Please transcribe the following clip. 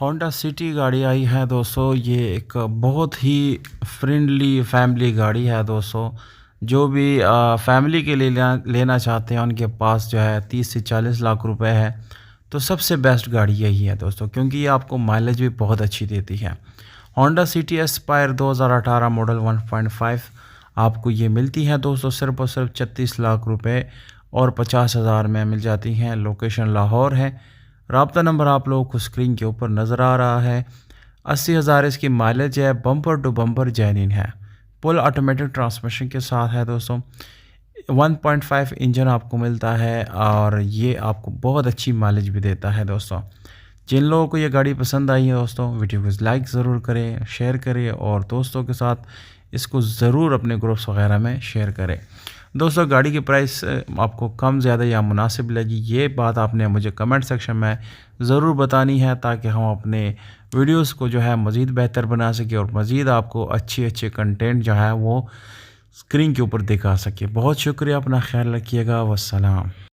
Honda city गाड़ी आई है दोस्तों। ये एक बहुत ही फ्रेंडली फैमिली गाड़ी है दोस्तों। जो भी फैमिली के लिए लेना चाहते हैं उनके पास जो है 30 से 40 लाख रुपए है। तो सबसे बेस्ट गाड़ी यही है दोस्तों, क्योंकि ये आपको माइलेज भी बहुत अच्छी देती है। होंडा सिटी एस्पायर 2018 मॉडल 1.5 आपको ये मिलती है दोस्तों सिर्फ और सिर्फ 36 लाख रुपए और 50,000 में मिल जाती हैं। लोकेशन लाहौर है। राब्ता नंबर आप लोगों को स्क्रीन के ऊपर नज़र आ रहा है। 80,000 इसकी माइलेज है। बम्पर टू बम्पर जेन्युइन है। फुल ऑटोमेटिक ट्रांसमिशन के साथ है दोस्तों। 1.5 इंजन आपको मिलता है और ये आपको बहुत अच्छी माइलेज भी देता है दोस्तों। जिन लोगों को ये गाड़ी पसंद आई है दोस्तों, वीडियो को लाइक ज़रूर करें, शेयर करें और दोस्तों के साथ इसको ज़रूर अपने ग्रुप्स वगैरह में शेयर करें। दोस्तों गाड़ी की प्राइस आपको कम ज़्यादा या मुनासिब लगी, ये बात आपने मुझे कमेंट सेक्शन में ज़रूर बतानी है, ताकि हम अपने वीडियोस को जो है मज़ीद बेहतर बना सकें और मज़ीद आपको अच्छे अच्छे कंटेंट जो है वो स्क्रीन के ऊपर दिखा सके। बहुत शुक्रिया, अपना ख्याल रखिएगा। वस्सलाम।